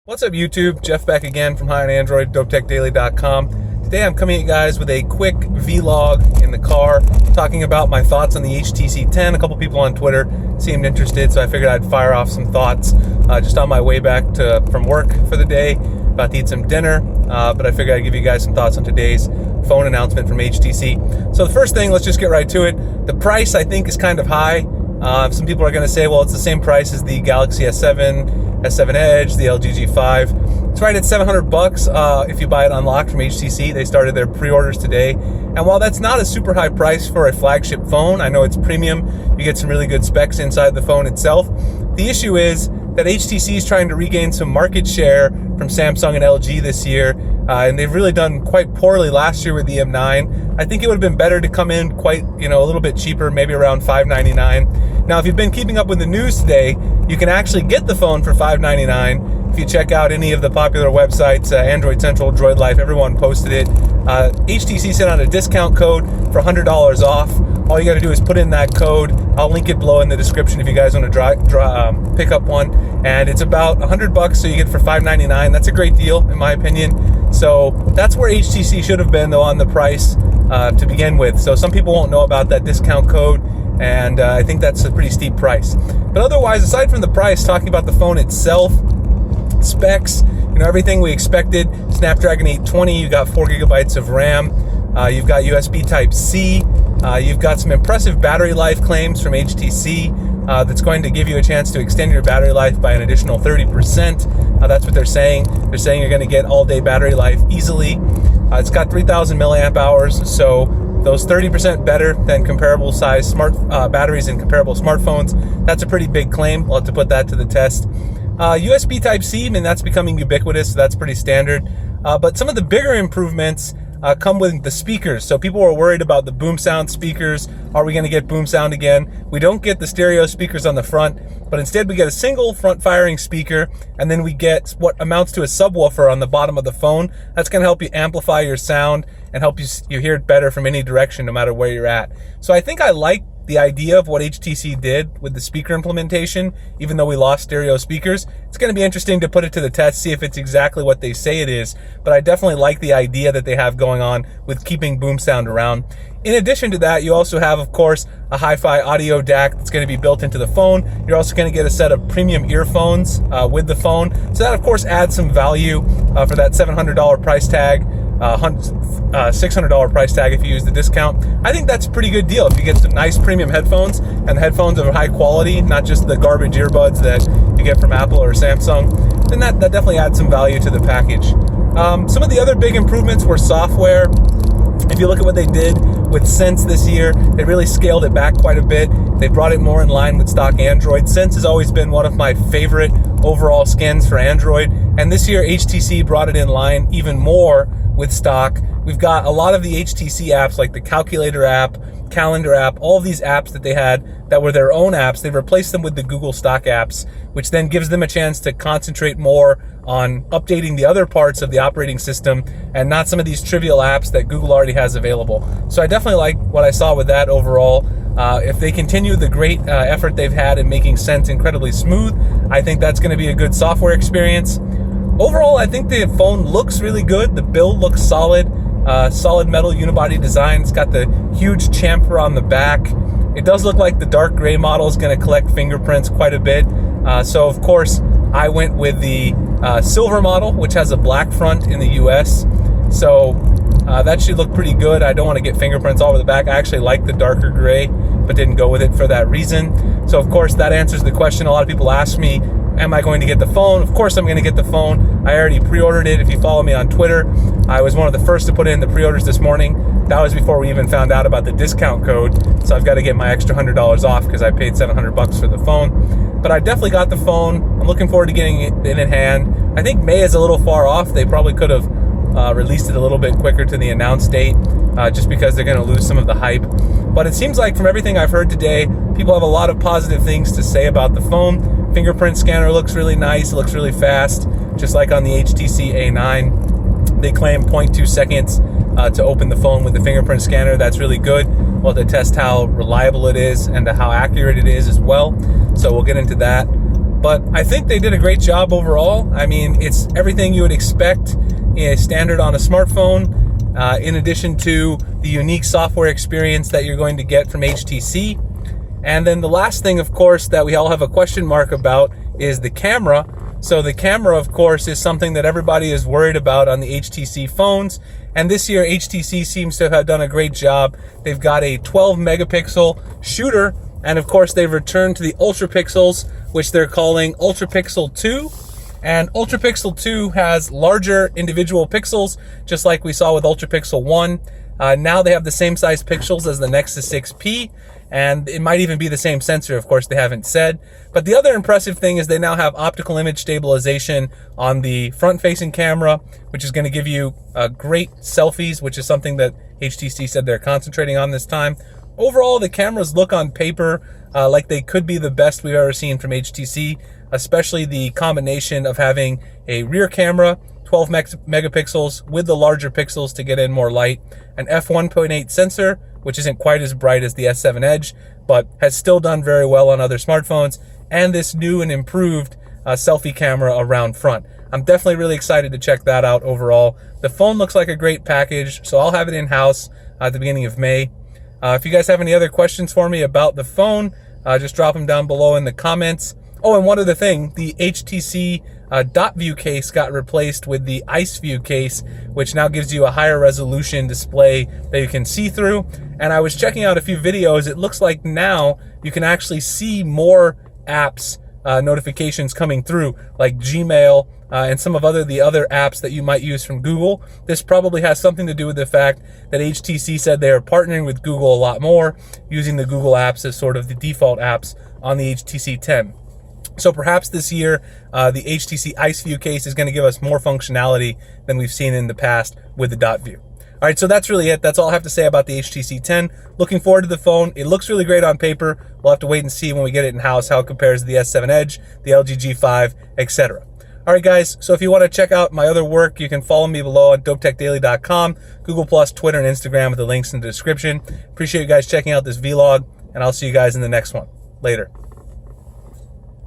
What's up YouTube? Jeff back again from High on Android, DopeTechDaily.com. Today I'm coming at you guys with a quick vlog in the car, talking about my thoughts on the HTC 10. A couple people on Twitter seemed interested, so I figured I'd fire off some thoughts just on my way back from work for the day. About to eat some dinner, but I figured I'd give you guys some thoughts on today's phone announcement from HTC. So the first thing, let's just get right to it. The price I think is kind of high. Some people are going to say, well, it's the same price as the Galaxy S7, S7 Edge, the LG G5. It's right at $700 if you buy it unlocked from HTC. They started their pre-orders today. And while that's not a super high price for a flagship phone, I know it's premium, you get some really good specs inside the phone itself. The issue is that HTC is trying to regain some market share from Samsung and LG this year, and they've really done quite poorly last year with the M9. I think it would have been better to come in quite, a little bit cheaper, maybe around $599. Now, if you've been keeping up with the news today, you can actually get the phone for $599. If you check out any of the popular websites, Android Central, Droid Life, everyone posted it. HTC sent out a discount code for $100 off. All you got to do is put in that code. I'll link it below in the description if you guys want to pick up one. And it's about $100, so you get it for $599. That's a great deal, in my opinion. So that's where HTC should have been, though, on the price to begin with. So some people won't know about that discount code, and I think that's a pretty steep price. But otherwise, aside from the price, talking about the phone itself, specs, everything we expected. Snapdragon 820, you've got 4 gigabytes of RAM. You've got USB Type-C. You've got some impressive battery life claims from HTC that's going to give you a chance to extend your battery life by an additional 30%. That's what they're saying. They're saying you're going to get all-day battery life easily. It's got 3,000 milliamp hours, so those 30% better than comparable size smart batteries in comparable smartphones. That's a pretty big claim. We'll have to put that to the test. USB Type-C, that's becoming ubiquitous, so that's pretty standard. But some of the bigger improvements come with the speakers. So people were worried about the boom sound speakers. Are we going to get boom sound again? We don't get the stereo speakers on the front, but instead we get a single front firing speaker, and then we get what amounts to a subwoofer on the bottom of the phone. That's going to help you amplify your sound and help you hear it better from any direction, no matter where you're at. So I think I like the idea of what HTC did with the speaker implementation, even though we lost stereo speakers. It's going to be interesting to put it to the test, see if it's exactly what they say it is, but I definitely like the idea that they have going on with keeping boom sound around. In addition to that, you also have, of course, a hi-fi audio DAC that's going to be built into the phone. You're also going to get a set of premium earphones with the phone. So that, of course, adds some value for that $700 price tag. $600 price tag if you use the discount. I think that's a pretty good deal. If you get some nice premium headphones, and the headphones are high quality, not just the garbage earbuds that you get from Apple or Samsung, then that definitely adds some value to the package. Some of the other big improvements were software. If you look at what they did with Sense this year, they really scaled it back quite a bit. They brought it more in line with stock Android. Sense has always been one of my favorite overall skins for Android, and this year HTC brought it in line even more with stock. We've got a lot of the HTC apps, like the calculator app, calendar app, all of these apps that they had that were their own apps. They've replaced them with the Google stock apps, which then gives them a chance to concentrate more on updating the other parts of the operating system and not some of these trivial apps that Google already has available. So I definitely like what I saw with that overall. If they continue the great effort they've had in making Sense incredibly smooth, I think that's going to be a good software experience. Overall, I think the phone looks really good. The build looks solid. Solid metal unibody design. It's got the huge chamfer on the back. It does look like the dark gray model is going to collect fingerprints quite a bit. So, of course, I went with the silver model, which has a black front in the US. So that should look pretty good. I don't want to get fingerprints all over the back. I actually like the darker gray, but didn't go with it for that reason. So, of course, that answers the question. A lot of people ask me, am I going to get the phone? Of course I'm going to get the phone. I already pre-ordered it. If you follow me on Twitter, I was one of the first to put in the pre-orders this morning. That was before we even found out about the discount code. So I've got to get my extra $100 off because I paid $700 for the phone. But I definitely got the phone. I'm looking forward to getting it in hand. I think May is a little far off. They probably could have released it a little bit quicker to the announced date just because they're going to lose some of the hype. But it seems like from everything I've heard today, people have a lot of positive things to say about the phone. Fingerprint scanner looks really nice. It looks really fast, just like on the HTC A9. They claim 0.2 seconds to open the phone with the fingerprint scanner. That's really good. We'll have to test how reliable it is and how accurate it is as well. So we'll get into that. but I think they did a great job overall. I mean, it's everything you would expect standard on a smartphone, in addition to the unique software experience that you're going to get from HTC. And then the last thing, of course, that we all have a question mark about is the camera. So the camera, of course, is something that everybody is worried about on the HTC phones. And this year, HTC seems to have done a great job. They've got a 12 megapixel shooter. And of course, they've returned to the ultra pixels, which they're calling Ultra Pixel 2. And Ultra Pixel 2 has larger individual pixels, just like we saw with Ultra Pixel 1. Now they have the same size pixels as the Nexus 6P, and it might even be the same sensor, of course they haven't said. But the other impressive thing is they now have optical image stabilization on the front-facing camera, which is going to give you great selfies, which is something that HTC said they're concentrating on this time. Overall, the cameras look on paper like they could be the best we've ever seen from HTC, especially the combination of having a rear camera, 12 megapixels with the larger pixels to get in more light, an f1.8 sensor, which isn't quite as bright as the S7 Edge, but has still done very well on other smartphones, and this new and improved selfie camera around front. I'm definitely really excited to check that out overall. The phone looks like a great package, so I'll have it in-house at the beginning of May. If you guys have any other questions for me about the phone, just drop them down below in the comments. Oh, and one other thing, the HTC dot view case got replaced with the ice view case, which now gives you a higher resolution display that you can see through. And I was checking out a few videos. It looks like now you can actually see more apps notifications coming through, like Gmail and some of the other apps that you might use from Google. This probably has something to do with the fact that HTC said they are partnering with Google a lot more, using the Google apps as sort of the default apps on the HTC 10. So perhaps this year, the HTC Ice View case is going to give us more functionality than we've seen in the past with the dot view. All right, so that's really it. That's all I have to say about the HTC 10. Looking forward to the phone. It looks really great on paper. We'll have to wait and see when we get it in-house how it compares to the S7 Edge, the LG G5, etc. All right, guys, so if you want to check out my other work, you can follow me below at dopetechdaily.com, Google+, Twitter, and Instagram with the links in the description. Appreciate you guys checking out this vlog, and I'll see you guys in the next one. Later.